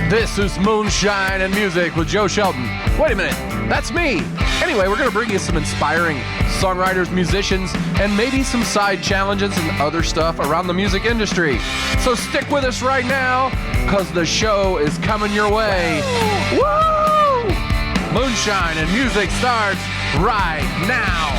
This is Moonshine and Music with Joe Shelton. Wait a minute, that's me. Anyway, we're going to bring you some inspiring songwriters, musicians, and maybe some side challenges and other stuff around the music industry. So stick with us right now, because the show is coming your way. Woo! Moonshine and Music starts right now.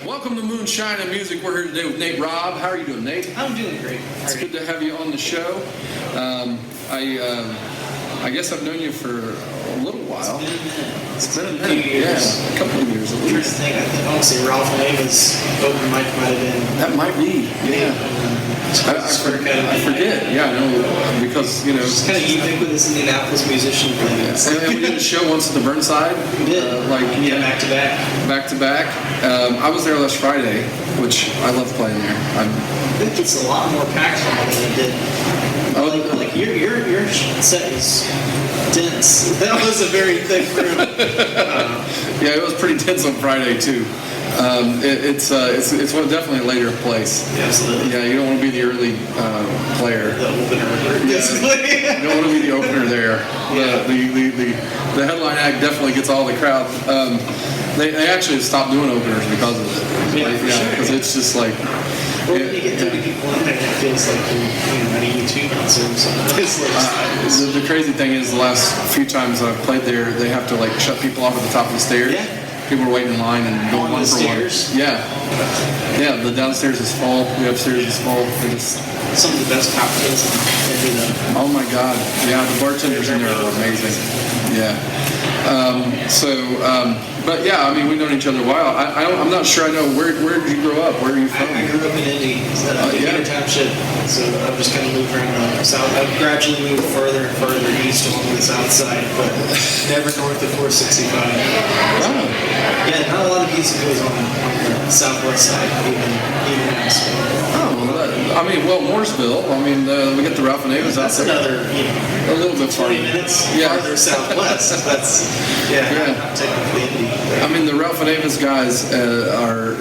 Welcome to Moonshine and Music. We're here today with Nate Raab. How are you doing, Nate? I'm doing great. It's good to have you on the show. I guess I've known you for a little while. It's been a minute. Yeah, a couple of years at least. I think honestly, Ralph and Ava's open mic might have been. That might be. Yeah. I forget. Yeah, I know because it's kind of ubiquitous Indianapolis musician thing. Yeah. And we did a show once at the Burnside. We did. Back to back. Back to back. I was there last Friday, which I love playing there. I think it's a lot more packed than it did. Like your set was dense. That was a very thick room. Yeah, it was pretty dense on Friday too. It's definitely a later place. Yeah, absolutely. Yeah, you don't want to be the early player. The opener, basically. Yeah, you don't want to be the opener there. Yeah. The headline act definitely gets all the crowd. They actually stopped doing openers because of it. Yeah, because it's just like. Well, when you get 30 people in there, it feels like you're at a YouTube concert or something. The crazy thing is, the last few times I've played there, they have to like shut people off at the top of the stairs. Yeah. People are waiting in line and going one for one. Yeah. Yeah, the downstairs is full, the upstairs is full. Some of the best cocktails in Oh my God. Yeah, the bartenders in there are amazing. Yeah. But yeah, I mean, we've known each other a while. I'm not sure I know, where did you grow up? Where are you from? I grew up in Indy, Decatur Township, so I've just kind of moved around the south. I've gradually moved further and further east along the south side, but never north of 465. Wow. Yeah, not a lot of music goes on the southwest side, even now. So. Mooresville. We get the Ralph and Ava's out there. That's another, a little bit 20 minutes farther southwest. That's not technically Indy. The Ralph and Ava's guys are,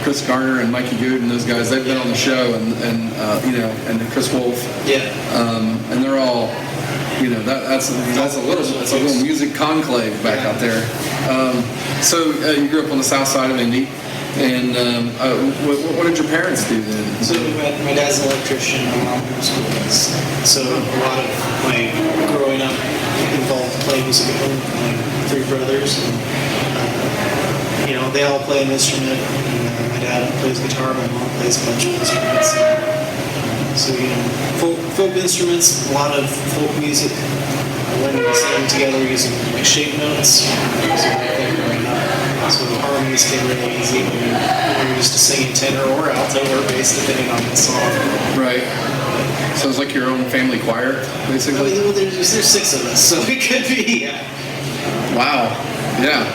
Chris Garner and Mikey Good and those guys. They've been on the show, and Chris Wolf. Yeah. And they're all, that's a little music conclave back out there. So you grew up on the south side of Indy. And what did your parents do then? So my dad's an electrician, my mom homeschools. So a lot of my growing up involved playing music at home. My three brothers, and they all play an instrument. My dad plays guitar, my mom plays a bunch of instruments. So folk instruments, a lot of folk music. When we sang together using shape notes, so the harmonies came really easy when we were used to singing tenor or alto or bass, depending on the song. Right. So it's like your own family choir, basically? There's 6 of us, so it could be. Yeah. Wow. Yeah,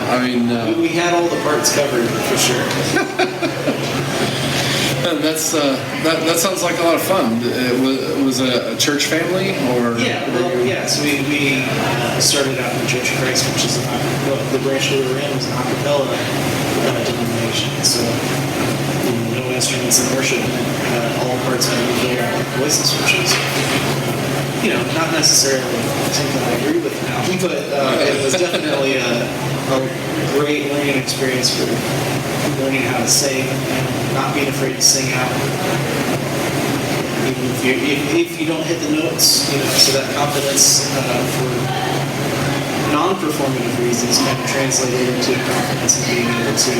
we had all the parts covered, for sure. That sounds like a lot of fun. Was a church family, or? So we started out in the Church of Christ, which is the branch we were in was an a cappella denomination. So no instruments in worship, all parts of the voices, which is not necessarily something I agree with now, but it was definitely a great learning experience for learning how to sing and not being afraid to sing out. Even if you don't hit the notes, so that confidence for non-performative reasons kind of translated into confidence in being able to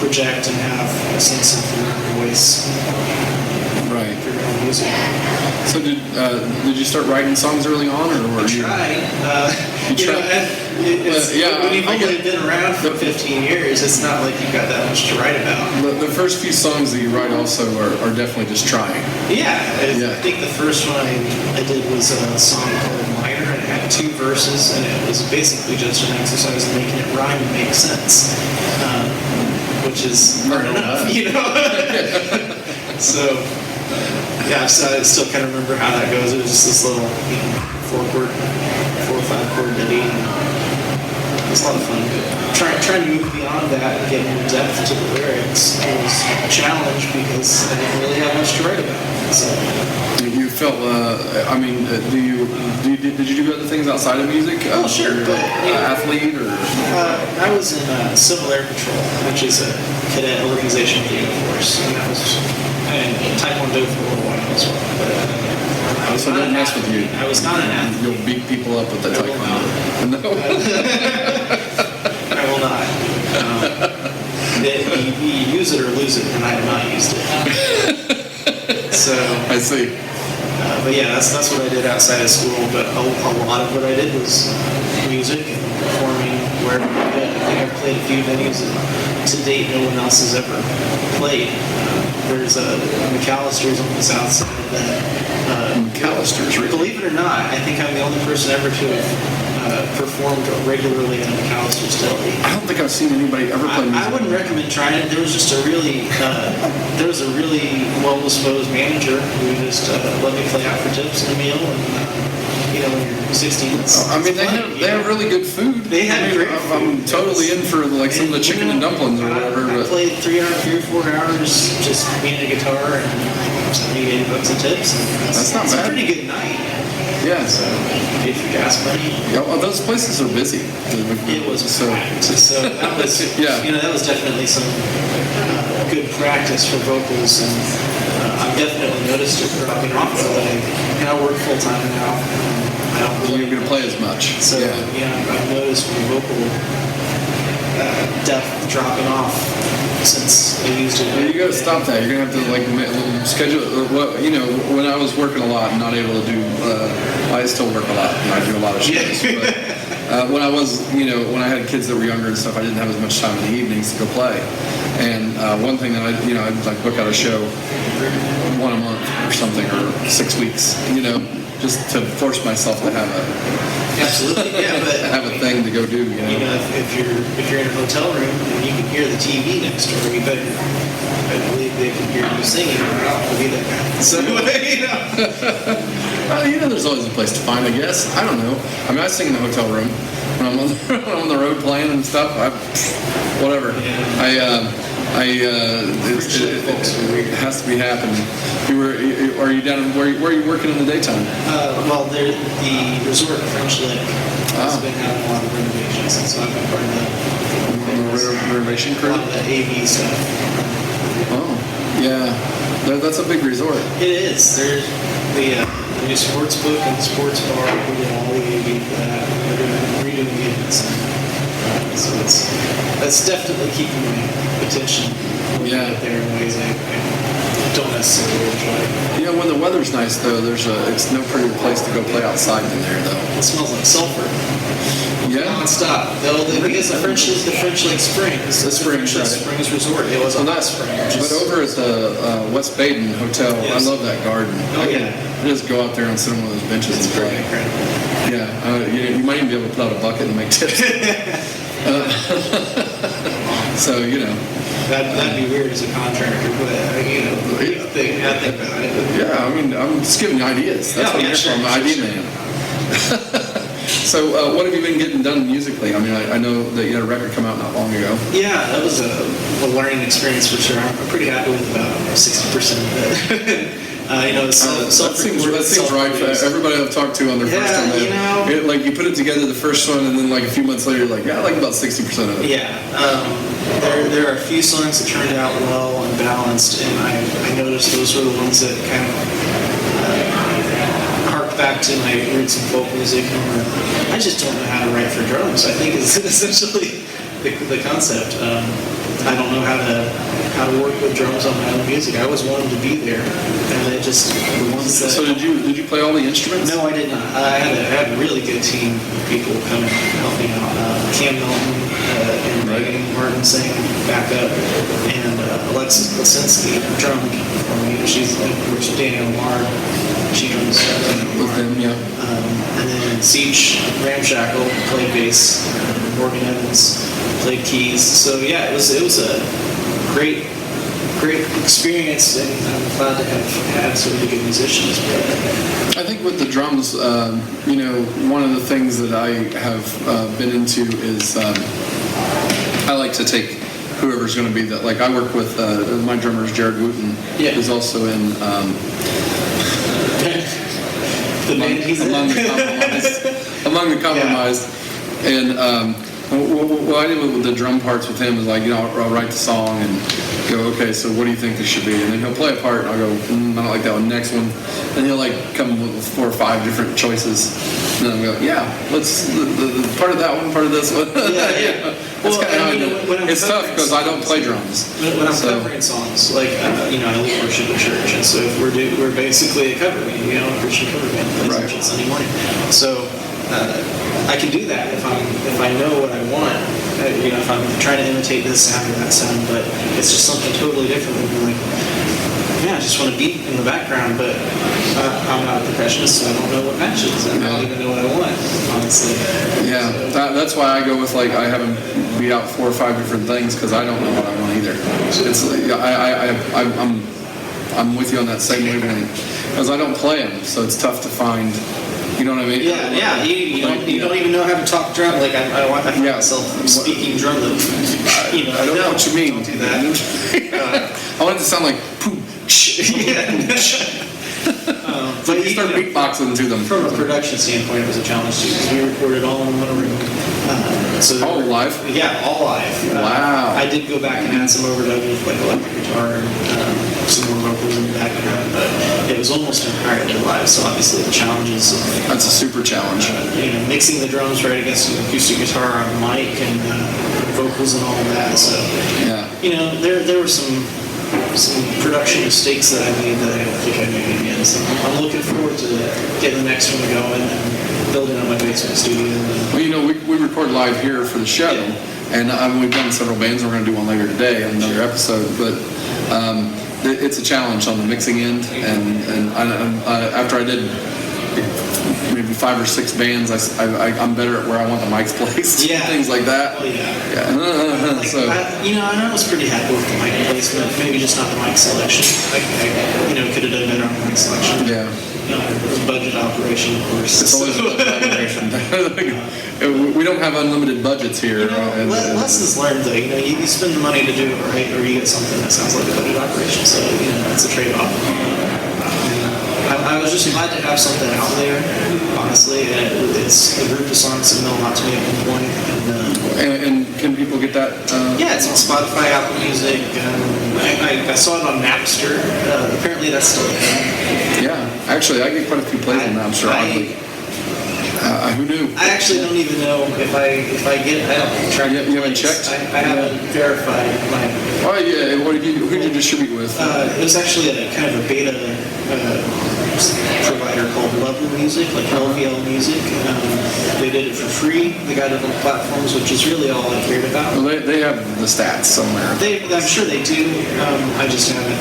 project and have a sense of your voice. Right. For your own music. So did you start writing songs early on, or were you? Tried. When you've only been around for 15 years, it's not like you've got that much to write about. The first few songs that you write also are definitely just trying. Yeah. I think the first one I did was a song called Minor, and it had 2 verses, and it was basically just an exercise in making it rhyme and make sense, which is hard enough, So, I still kind of remember how that goes. It was just this little 4 or 5 chord ditty. was a lot of fun. Trying to move beyond that and get more depth to the lyrics was a challenge because I didn't really have much to write about. So. You felt, did you do other things outside of music? Oh, sure. But, athlete or? I was in Civil Air Patrol, which is a cadet organization for the Air Force, and I was in Taekwondo for a little while as well. But, so don't mess with you. I was not an athlete. You'll beat people up with the Taekwondo. No. I will not. You use it or lose it, and I have not used it. So I see. But yeah, that's what I did outside of school. But a lot of what I did was music and performing wherever I could. I think I've played a few venues that to date no one else has ever played. There's a McAllister's on the south side that McAllister's, really? Believe it or not, I think I'm the only person ever to have performed regularly at McAllister's Deli. I don't think I've seen anybody ever play music. I wouldn't recommend trying it. There was just a really well-disposed manager who just let me play out for tips and a meal, and when you're 16, they have really good food. They have great food. I'm totally in for some of the chicken and dumplings or whatever. I played 3 or 4 hours just being a guitar and $70-80 in tips. And that's not bad. It's a pretty good night. Yeah. So paid for gas money. Yeah, well, those places are busy. It was packed. So that was that was definitely some good practice for vocals, and I've definitely noticed it dropping off. I work full time now. You're going to play as much. So I've noticed my vocal depth dropping off since I used it. Yeah, you got to stop that. You're going to have to schedule. When I was working a lot and not able to do, I still work a lot. I do a lot of shows. But when I was, when I had kids that were younger and stuff, I didn't have as much time in the evenings to go play. And one thing that I'd like book out a show 1 a month or something, or 6 weeks, just to force myself to have a thing to go do. If you're in a hotel room and you can hear the TV next door, you better. I believe they can hear you singing, or I'll be that guy. So Well, there's always a place to find, I guess. I don't know. I sing in the hotel room when I'm on the road playing and stuff. Whatever. Yeah. It has to be happening. Are you down? Where are you working in the daytime? The resort French Lick has been having a lot of renovations, and so I've been part of the renovation crew. A lot of the AV stuff. Oh, yeah, that's a big resort. It is. There's the new sports book and the sports bar. We did all the AV for that. We're redoing it. So that's definitely keeping my attention there in ways I don't necessarily enjoy. When the weather's nice though, it's no pretty place to go play outside in there though. It smells like sulfur. Yeah. Non-stop. Because the French Lake Springs. The Springs Resort. It was on that spring. But over at the West Baden Hotel, yes. I love that garden. I just go out there and sit on one of those benches and play. Yeah. You might even be able to put out a bucket and make tips. So that'd be weird as a contractor, but I think about it. Yeah, I'm just giving you ideas. That's what I'm here for. I'm an idea man. So, what have you been getting done musically? I know that you had a record come out not long ago. Yeah, that was a learning experience for sure. I'm pretty happy with about 60% of it. That seems right. Everybody I've talked to on their first one, you put it together the first one, and then a few months later, you're like, I like about 60% of it. Yeah. There are a few songs that turned out well and balanced, and I noticed those were the ones that kind of hark back to my roots in folk music. I just don't know how to write for drums. I think is essentially the concept. I don't know how to work with drums on my own music. I always wanted to be there, and it just the ones that. So did you play all the instruments? No, I did not. I had a really good team of people come and help me out. Cam Milton and Megan Martin sang backup, and Alexis Lisinski drummed for me. She's with Daniel Marr. She drums with them, yeah. And then Siege Ramshackle played bass. Morgan Evans played keys. So yeah, it was a great great experience, and I'm glad to have had so many good musicians. I think with the drums, one of the things that I have been into is I like to take whoever's going to be that. Like I work with my drummer is Jared Wooten, who's also in Among the Compromised, and what I did with the drum parts with him is like, I'll write the song and go, okay, so what do you think this should be? And then he'll play a part, and I'll go, I don't like that one. Next one, and he'll like come with 4 or 5 different choices, and then I'll go, yeah, let's the part of that one, part of this one. Yeah. That's kind of how I do it. It's tough because I don't play drums. When I'm covering songs, like I lead worship at church, and so if we're basically a cover band, a Christian cover band that plays on Sunday morning. So I can do that if I know what I want. If I'm trying to imitate this sound or that sound, but it's just something totally different. Than like, I just want to beat in the background, but I'm not a percussionist, so I don't know what matches. I don't even know what I want, honestly. Yeah, so that's why I go with like I have him beat out 4 or 5 different things because I don't know what I want either. It's I'm with you on that same wavelength because I don't play them, so it's tough to find. You know what I mean? Yeah. You don't even know how to talk drum. Like I find myself speaking drum. I don't know what you mean. Don't do that. I want it to sound like pooh. But you start beatboxing to them. From a production standpoint, it was a challenge too because we recorded all in one room. All live? Yeah, all live. Wow. I did go back and add some overdubs with like electric guitar and some more vocals in the background, but it was almost entirely live. So obviously the challenges of that's a super challenge. Mixing the drums right against an acoustic guitar on the mic and vocals and all of that. So there were some production mistakes that I made that I don't think I made again. So I'm looking forward to getting the next one going and building on my basement studio. Well, we record live here for the show, and we've done several bands. We're going to do one later today, another episode. But it's a challenge on the mixing end, and after I did maybe 5 or 6 bands, I'm better at where I want the mics placed. Things like that. I was pretty happy with the mic placement. Maybe just not the mic selection. I could have done better on the mic selection. Yeah. It was a budget operation, of course. It's always a budget operation. We don't have unlimited budgets here. Lessons learned, though. You spend the money to do it right, or you get something that sounds like a budget operation. So it's a trade-off. I was just glad to have something out there, honestly. It's a group of songs that mean a lot to me at one point. And can people get that? It's on Spotify, Apple Music. I saw it on Napster. Apparently that's still a thing. Yeah, actually, I get quite a few plays on Napster. Who knew? I actually don't even know if I get. I don't track. You haven't checked? I haven't verified my. Oh yeah. Who did you distribute with? It was actually a kind of a beta provider called Lovely Music, like LVL Music. They did it for free. They got it on platforms, which is really all I cared about. Well, they have the stats somewhere. I'm sure they do. I just haven't.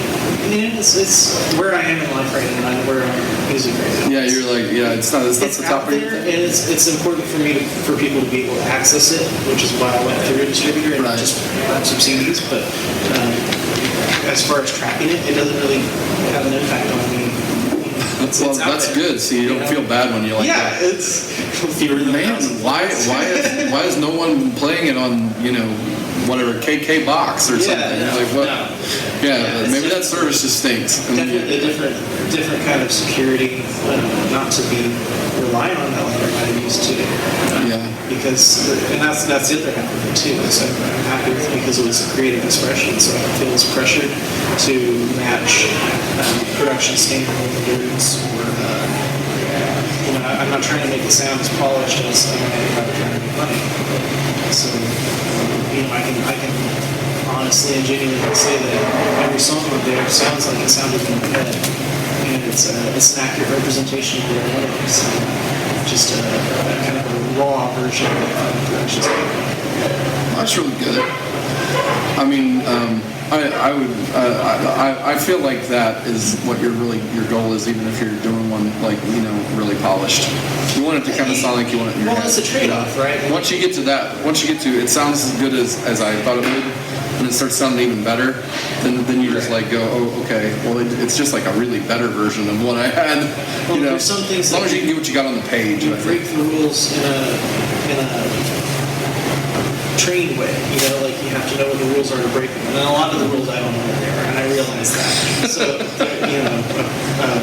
It's where I am in life right now. I'm where I'm music right now. Yeah, you're like, it's the top out there, and it's important for people to be able to access it, which is why I went through a distributor and not just some CDs. But as far as tracking it, it doesn't really have an impact on me. That's good. So you don't feel bad when you're like that. Yeah, it's fewer than man. Why is no one playing it on whatever KK box or something? Like what? No. Yeah, maybe that service just stinks. Definitely a different kind of security, not to be relying on that like everybody used to. Because that's the other half of it too. So I'm happy with it because it was a creative expression, so I don't feel as pressured to match production standards or I'm not trying to make it sound as polished as I'm trying to make money. So I can honestly and genuinely say that every song on there sounds like it sounded in my head, and it's an accurate representation of their life. So just a kind of a raw version of the production standpoint. That's really good. I mean, I feel like that is what your goal is, even if you're doing one like really polished. You want it to kind of sound like you want it in your head. Well, it's a trade-off, right? Once you get to it sounds as good as I thought it would. And it starts sounding even better, then you just like go, oh, okay, well, it's just like a really better version of what I had. Well, You know, there's some things as long that as you can get what you got on the page. you I break think. the rules in a trained way. You know, like you have to know what the rules are to break them. And a lot of the rules I don't know what they are, and I realize that. So, you know, a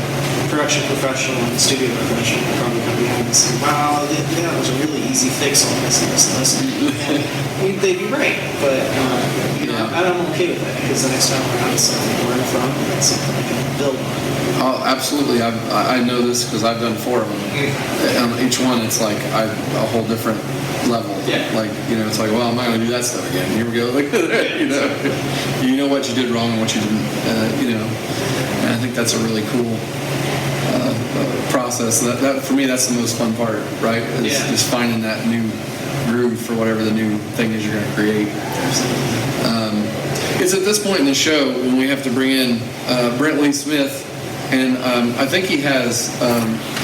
production professional and studio professional will probably come behind and say, wow, yeah, it was a really easy fix on this and this and this. And they'd be right, but, you know, I'm okay with that because the next time around it's something to learn from and it's something I can build on. Oh, absolutely. I know this because I've done 4 of them. On each one, it's like a whole different level. Yeah. Like, you know, it's like, well, I'm not going to do that stuff again. Here we go. Like, you know what you did wrong and what you didn't, you know. And I think that's a really cool process. That for me, that's the most fun part, right? Is finding that new groove for whatever the new thing is you're going to create. It's at this point in the show when we have to bring in Brent Lee Smith, and I think he has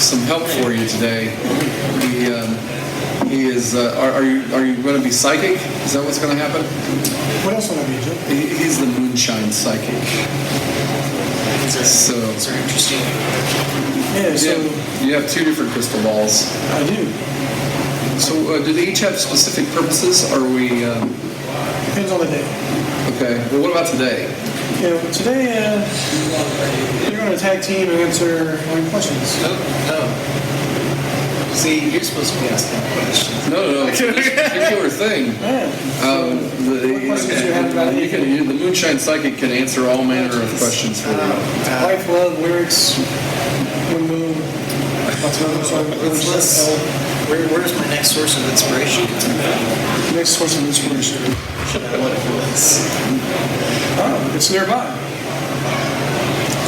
some help for you today. He is. Are you going to be psychic? Is that what's going to happen? What else will I be, Joe? He's the Moonshine psychic. These are interesting. Yeah, so You have 2 different crystal balls. I do. So do they each have specific purposes? Or are we? Depends on the day. Okay. Well, what about today? You know, today you're going to tag team and answer all your questions. Oh. See, you're supposed to be asking questions. No. It's your thing. Yeah. What questions do you have about anything? The Moonshine Psychic can answer all manner of questions for you. Life, love, lyrics, one moon. Where's my next source of inspiration? Next source of inspiration. Should I look for this? Oh, it's nearby.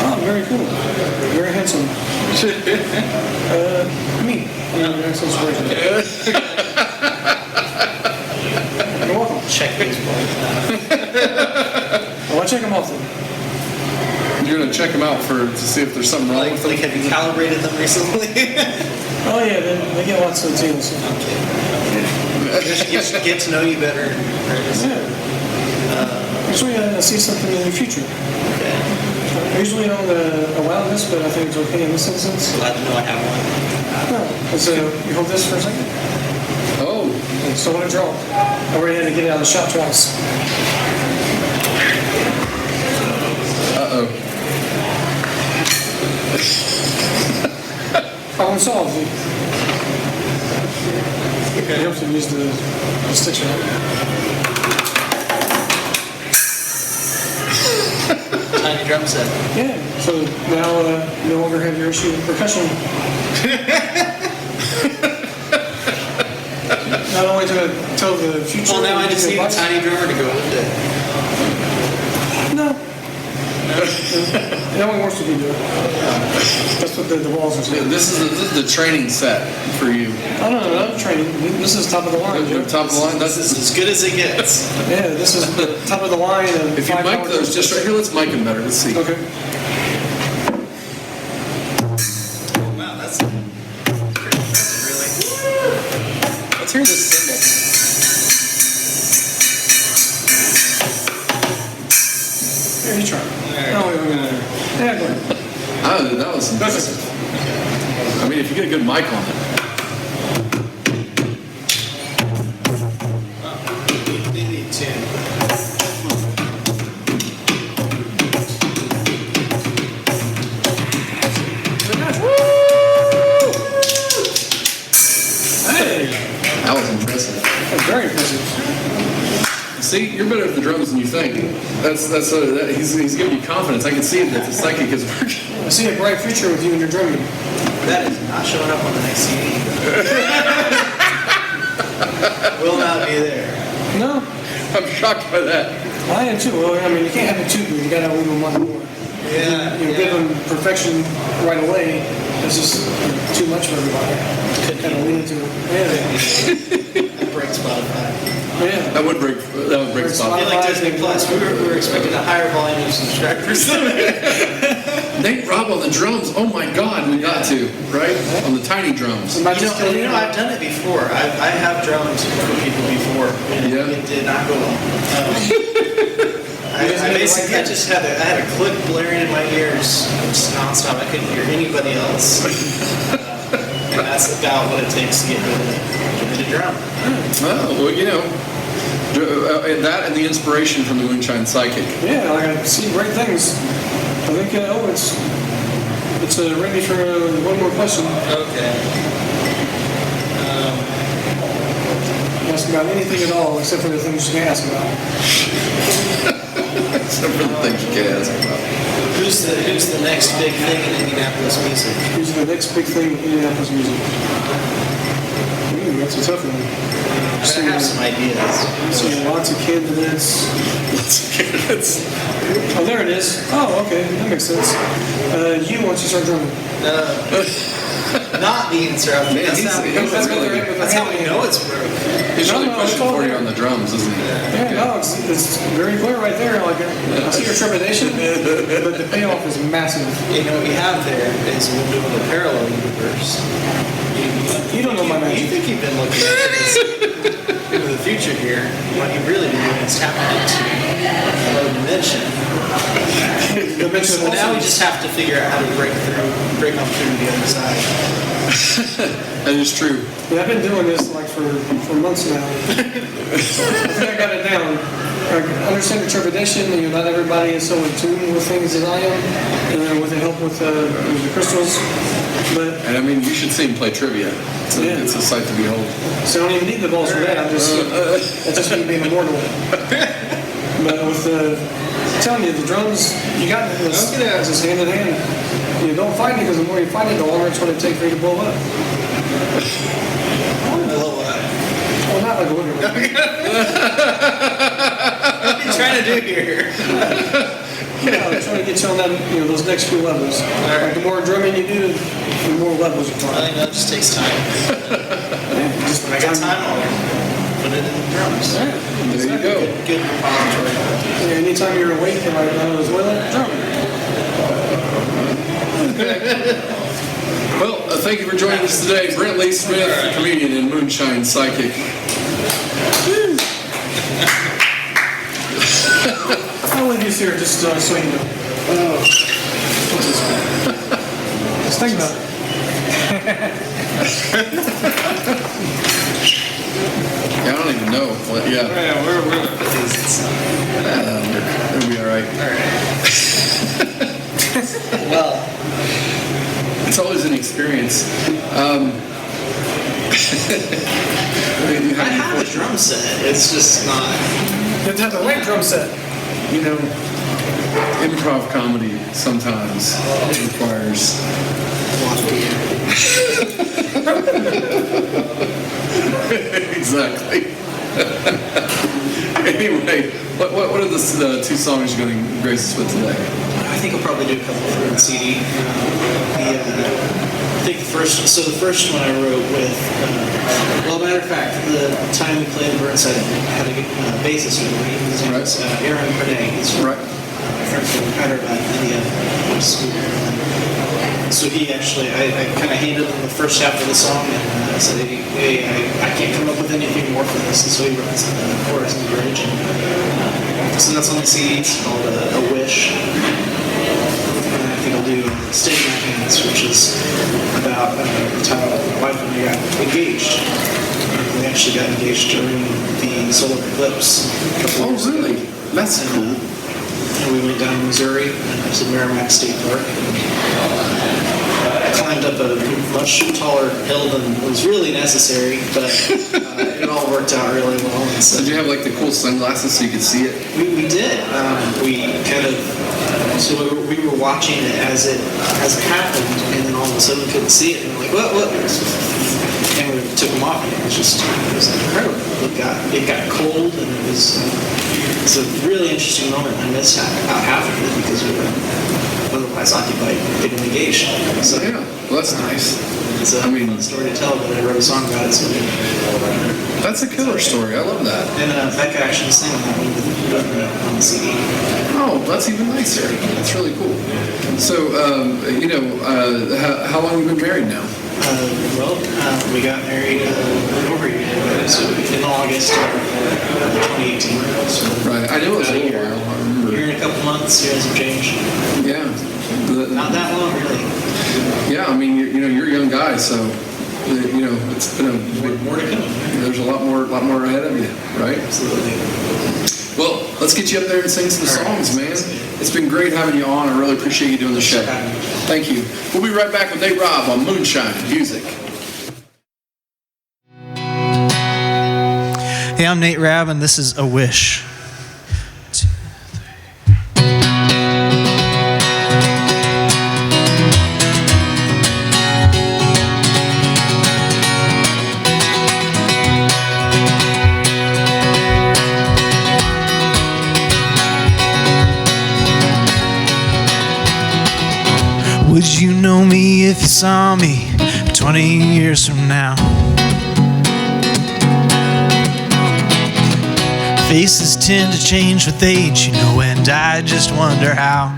Oh, very cool. Very handsome. Me. I'm your next inspiration. You're welcome. Check these balls. Well, I check them often. You're going to check them out to see if there's something wrong with them? Like, have you calibrated them recently? Oh yeah, they get lots of deals. So. Just get to know you better. Yeah. Usually I see something in the future. Okay. I usually don't allow this, but I think it's okay in this instance. Glad to know I have one. No. So you hold this for a second. Oh. So I want to draw. I already had to get it out of the shop twice. Uh-oh. Problem solved. It helps to use the sticks right. Tiny drum set. Yeah. So now no longer have your issue with percussion. Not only to tell the future. Well, now I just need a advice. tiny drummer to go with it. No. It only works if you do it. That's what the walls are saying. This is the training set for you. I don't know, not training. This is top of the line. The top of the line. This is as good as it gets. Yeah, this is the top of the line. Of If you mic those just right here, let's mic them better. Let's see. Okay. Wow, that's pretty impressive, really. Let's hear this cymbal. Here, you try. Oh, wait, yeah, go ahead. That was impressive. I mean, if you get a good mic on it. They need tune. That was impressive. That's very impressive. See, you're better at the drums than you think. He's giving you confidence. I can see that the psychic is working. I see a bright future with you and your drumming. That is not showing up on the next CD. Will not be there. No, I'm shocked by that. I am too. Well, I mean, you can't have it too good. You gotta leave them one more. Yeah. You give them perfection right away. It's just too much for everybody. Kind of lean into it. Break Spotify. Yeah. That would break I Spotify. feel like Disney Plus. We were expecting a higher volume of subscribers. Nate Raab on the drums. Oh my God, we got to right on the tiny drums. It might just kill you. I've done it before. I have drummed for people before, and Yeah. it did not go well. I basically just had I had a click blaring in my ears just nonstop. I couldn't hear anybody else. And that's about what it takes to get me to drum. Oh, well, that and the inspiration from the Moonshine Psychic. Yeah, I see great things. I think it's ready for one more question. Okay. Ask about anything at all except for the things you can ask about. Except for the things you can't ask about. Who's the next big thing in Indianapolis music? Who's the next big thing in Indianapolis music? That's a tough one. I have some ideas. Seeing lots of candidates. Oh, there it is. Oh, okay, that makes sense. You once you start drumming. Not the answer. That's how we know it's broke. He's really No, pushing it's all for you good. on the drums, isn't he? Yeah, no, it's very clear right there. Like I see your trepidation, but the payoff is massive. You know what we have there is we're doing a parallel universe. You don't know my You magic. think you've been looking into the future here. What you've really been doing is tapping into another dimension. So now we just have to figure out how to break on through the other side. That is true. Yeah, I've been doing this like for months now. I think I got it down. I understand the trepidation. Not everybody is so in tune with things as I am, and with the help with the crystals. But And I mean, you should see him play trivia. It's a sight to behold. so I don't even need the balls for that. That's just me being immortal. But with I'm telling you, the drums, you got this. It's just hand in hand. You don't fight it because the more you fight it, the longer it's going to take for you to blow up. Well, not like a little bit. What are you trying to do here? I'm trying to get you on that, those next few levels. Like the more drumming you do, the more levels you I climb. think that just takes time. Just When I got time, I'll put it in the drums. There you go. Good repository. Anytime you're awake and like on the toilet, drum. Well, thank you for joining us today. Brent Lee Smith, comedian and Moonshine Psychic. I'll leave this here just so you know. Just think about it. I don't even know. We're gonna put these inside. It'll be all right. Well, It's always an experience. I have a drum set. It's just not. You have to have the right drum set. Improv comedy sometimes requires. Exactly. Anyway, what are the two songs you're going to grace us with today? I think I'll probably do a couple for the CD. I think the first one I wrote with, matter of fact, the time we played in Burnside, I had a bassist with me. His name is Aaron Pernay. He's Right. friend from Hyderabad, India. Went to school. So he actually, I kind of handed him the first half of the song and said, hey, I can't come up with anything more for this. And so he wrote the chorus and the bridge. So that's on the CD. It's called A Wish. I think I'll do Stay in My Hands, which is about the time my wife and I got engaged. We actually got engaged during the solar eclipse. Oh, really? That's cool. And we went down to Missouri, to Merrimack State Park. Climbed up a much taller hill than was really necessary, but it all worked out really well. And so Did you have like the cool sunglasses so you could see it? we did. We kind of. So we were watching it as it happened, and then all of a sudden we couldn't see it, and we're like, what? And we took them off, and it was incredible. It got cold, and it was a really interesting moment. I missed about half of it because we were otherwise occupied getting engaged. So Yeah, well, that's nice. it's a fun story to tell, but I wrote a song about it. So That's a killer story. I love that. and Becca actually sang on that one with me on the CD. Oh, that's even nicer. That's really cool. So, how long have you been married now? We got married over a year ago, so in August of 2018. So Right. I know it was a about little while. I remember Here in a couple months, you guys have changed. Yeah. Not that long, really. Yeah, I mean, you're a young guy, so it's been More to come. there's a lot more ahead of you, right? Absolutely. Well, let's get you up there and sing some songs, man. It's been great having you on. I really appreciate you doing the show. Thank you. We'll be right back with Nate Raab on Moonshine Music. Hey, I'm Nate Raab, and this is A Wish. Would you know me if you saw me 20 years from now? Faces tend to change with age, and I just wonder how.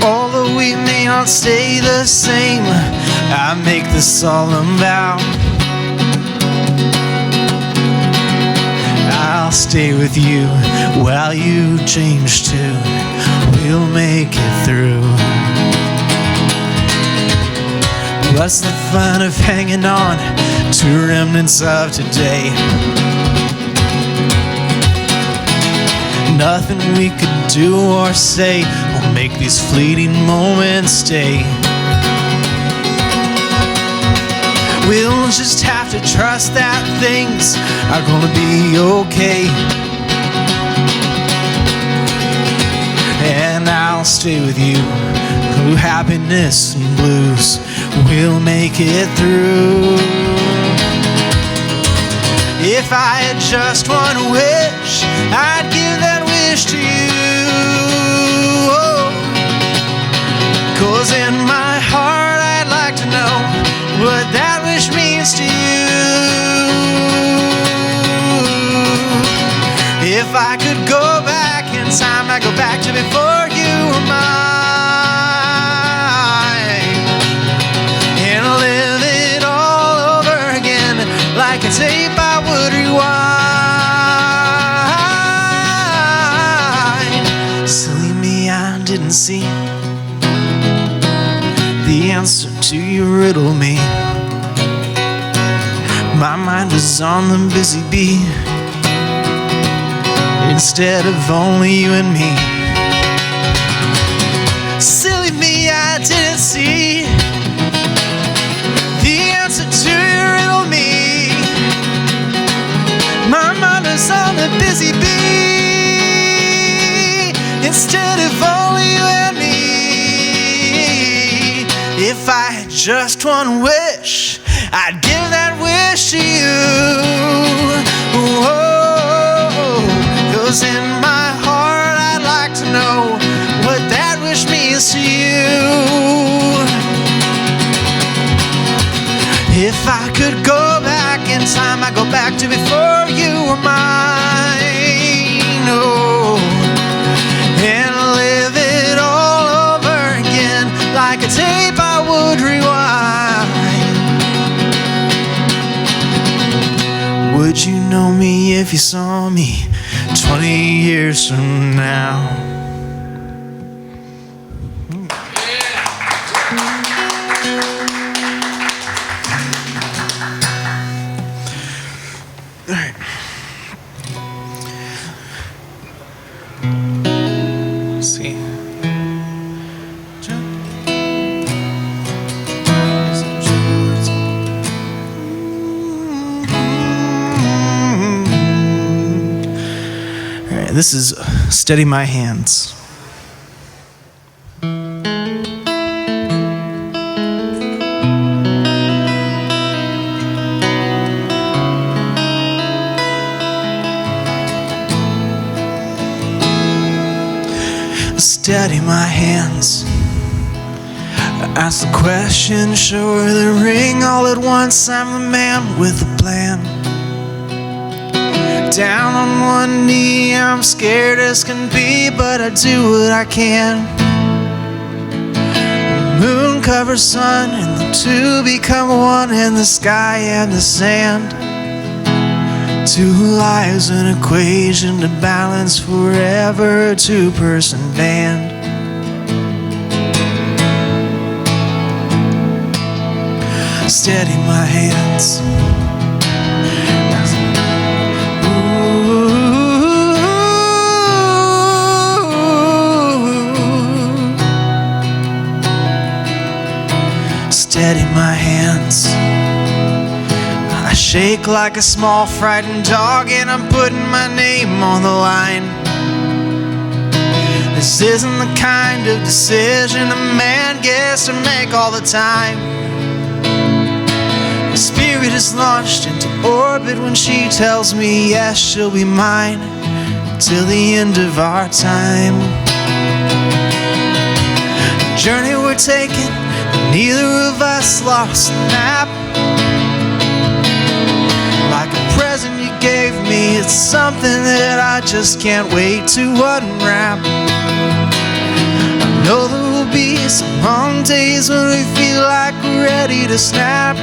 Although we may not stay the same, I make this solemn vow. I'll stay with you while you change too. We'll make it through. What's the fun of hanging on to remnants of today? Nothing we could do or say will make these fleeting moments stay. We'll just have to trust that things are gonna be okay. And I'll stay with you through happiness and blues. We'll make it through. If I had just one wish, I'd give that wish to you. Oh. 'Cause in my heart I'd like to know what that wish means to you. If I could go back in time, I'd go back to before you were mine, and live it all over again like a tape I would rewind. Silly me, I didn't see the answer to your riddle me. My mind was on the busy bee instead of only you and me. Silly me, I didn't see the answer to your riddle me. My mind was on the busy bee instead of only you and me. If I had just one wish, I'd give that wish to you. Whoa, 'cause in my heart I'd like to know what that wish means to you. If I could go back in time, I'd go back to before you were mine. Oh, and live it all over again like a tape I would rewind. Would you know me if you saw me 20 years from now? All right. Let's see. This is Steady My Hands. Steady my hands. I ask the question, show her the ring all at once. I'm the man with a plan. Down on one knee, I'm scared as can be, but I do what I can. The moon covers sun, and the two become one in the sky and the sand. Two lives, an equation to balance forever, a two-person band. Steady my hands. Steady my hands. I shake like a small frightened dog, and I'm putting my name on the line. This isn't the kind of decision a man gets to make all the time. My spirit is launched into orbit when she tells me yes, she'll be mine till the end of our time. The journey we're taking, neither of us lost the map. Like a present you gave me, it's something that I just can't wait to unwrap. I know there will be some long days when we feel like we're ready to snap,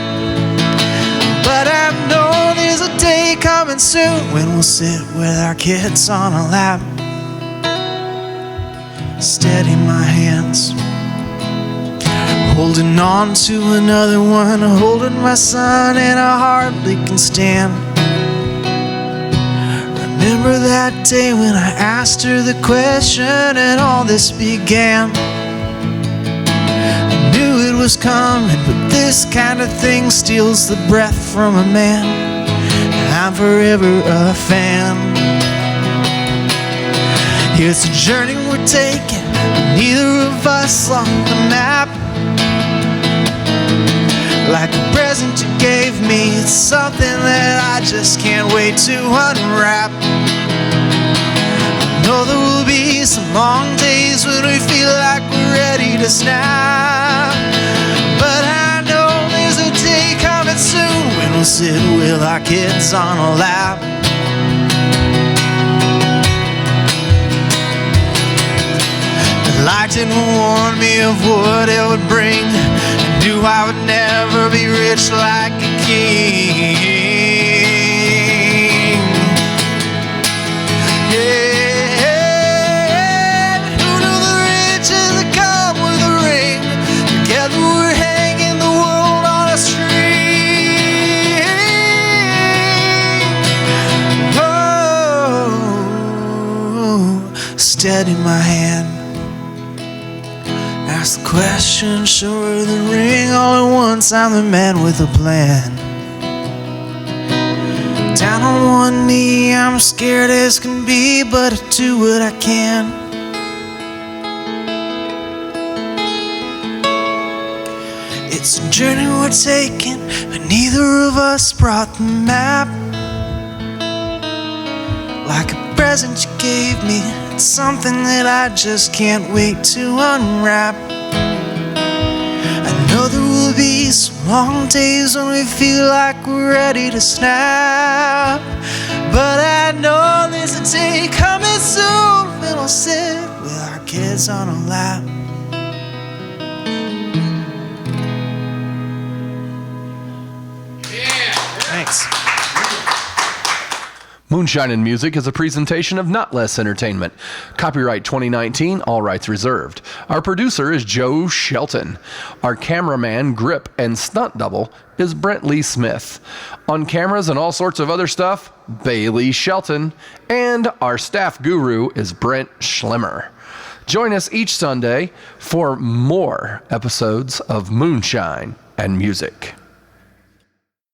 but I know there's a day coming soon when we'll sit with our kids on a lap. Steady my hands. Holding on to another one, holding my son, and I hardly can stand. Remember that day when I asked her the question and all this began. I knew it was coming, but this kind of thing steals the breath from a man. I'm forever a fan. It's a journey we're taking, neither of us lost the map. Like a present you gave me, it's something that I just can't wait to unwrap. I know there will be some long days when we feel like we're ready to snap, but I know there's a day coming soon when we'll sit with our kids on a lap. The light didn't warn me of what it would bring. Knew I would never be rich like a king. Yeah, who knew the riches that come with a ring? Together we're hanging the world on a string. Oh, steady my hand. Ask the question, show her the ring. All at once, I'm the man with a plan. Down on one knee, I'm scared as can be, but I do what I can. It's a journey we're taking, but neither of us brought the map. Like a present you gave me, it's something that I just can't wait to unwrap. I know there will be some long days when we feel like we're ready to snap, but I know there's a day coming soon when we'll sit with our kids on a lap. Thanks. Moonshine and Music is a presentation of Notlehs Entertainment. Copyright 2019, all rights reserved. Our producer is Joe Shelton. Our cameraman, grip, and stunt double is Brent Lee Smith. On cameras and all sorts of other stuff, Bailey Shelton. And our staff guru is Brent Schlemmer. Join us each Sunday for more episodes of Moonshine and Music.